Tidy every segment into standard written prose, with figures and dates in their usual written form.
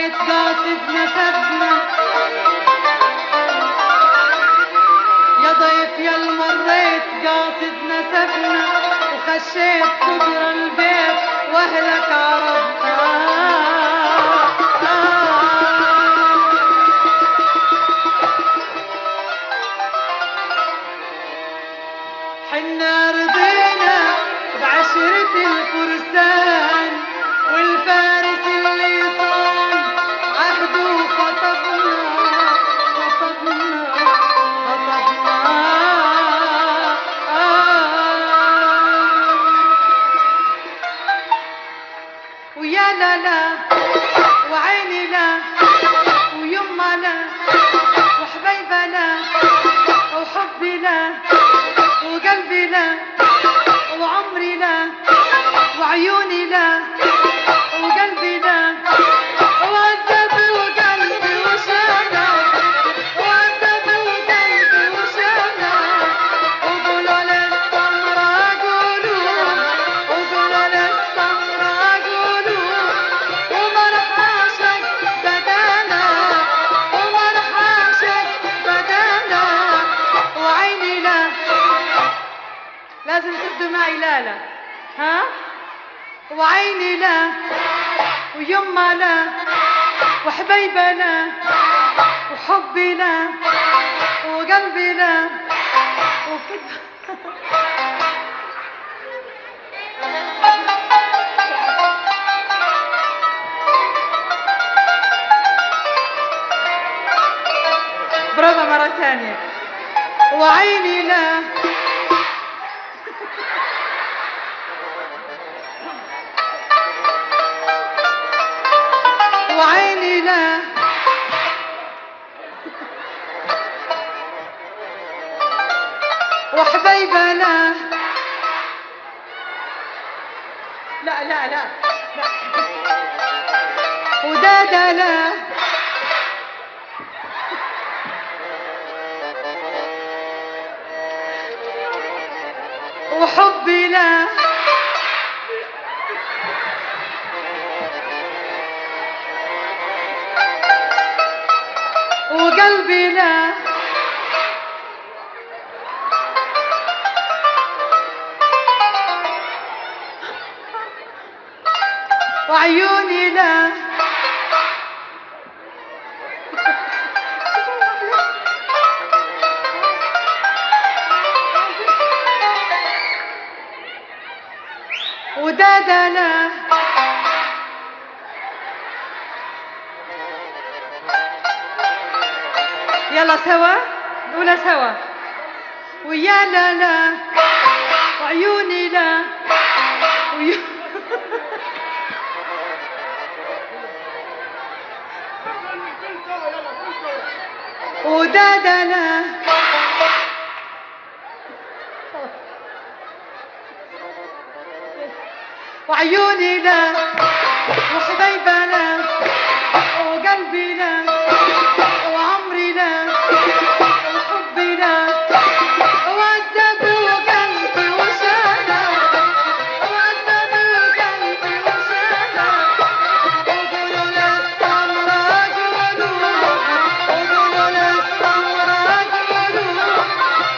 مريت قاصد نسبنا يا ضيف يا مريت قاصد نسبنا وخشيت صدر البيت واهلك عرفنا حنا رضينا بعشرة الفرسان والفارس اللي صان عهده خطبنا ويا لا لا وعيني لا ويما لا وحبيبة لا وحبي لا وقلبي لا وعمري لا وعيوني لا وقلبي لا وعذب وقلبي وشانا وعذب وقلبي وشانا وقولوا للسمرة قولوا وقولوا للسمرة قولوا ومرح عاشق بدانا ومرح عاشق بدانا وعيني لا لازم تبدوا معي لا ها وعيني لا ويما لا وحبيبة لا وحبي لا وقلبي لا وكده برافو مرة ثانية وعيني لا وعيني لا وحبيبة لا لا لا لا ودادا لا وحبي لا وقلبي لا وعيوني لا ودادا لا يلا سوا نقولها سوا ويا لا لا وعيوني لا ودادا لا وعيوني لا وحبيبة لا وقلبي لا وعمري لا وحبي لا وعذب وقلبي وشانا وعذب وقلبي وشانا وقولوا للسمرة قولوا وقولوا للسمرة قولوا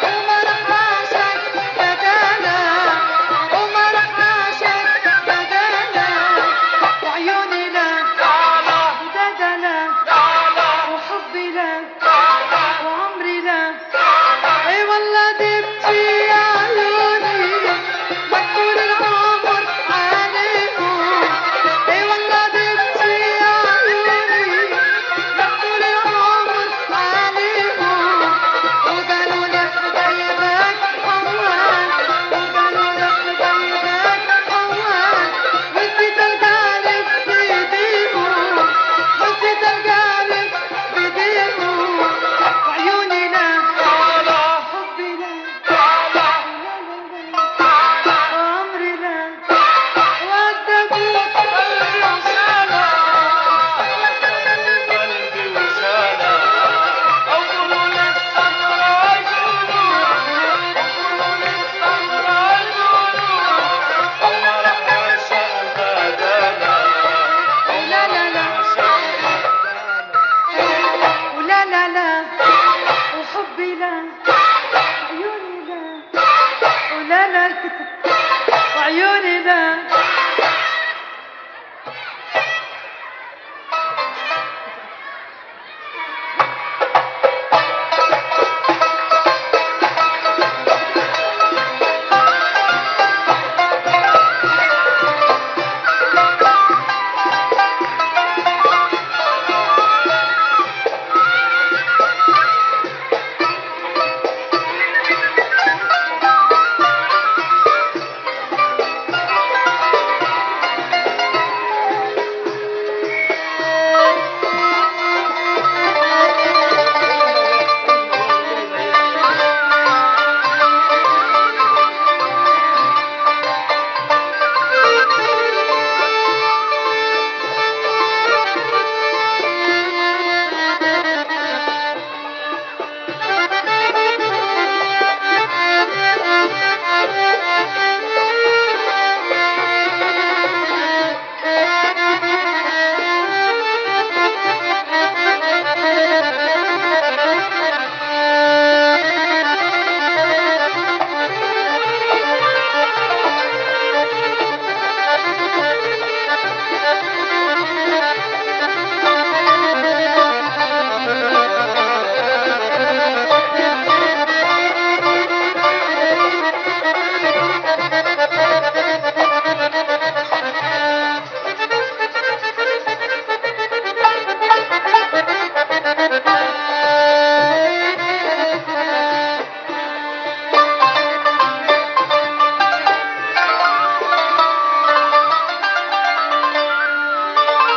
ومرح عاشق بدانا ومرح عاشق بدانا وعيوني لا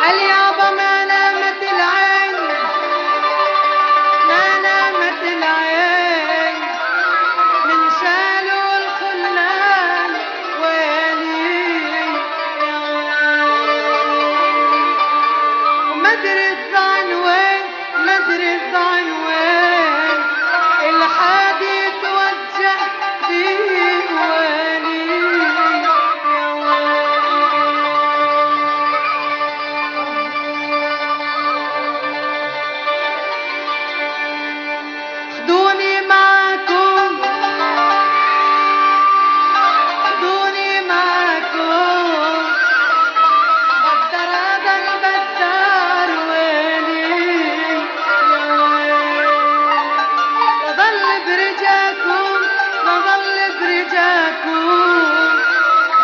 قال يابا ما نامت العين، ما نامت العين من شالوا الخلان ويلي يا ويلي. وما ادري الظعن وين، ما ادري الظعن وين، الحادي توجه فيه ويلي يا ويلي. خدوني معكم، خدوني معكم، بدر هذا البدار ويلي يا ويلي. لظل برجاكم، لظل برجاكم،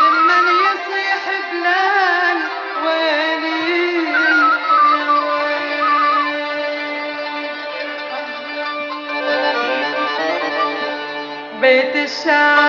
ممن يصيح بلال ويلي يا ويلي. بيت الشعر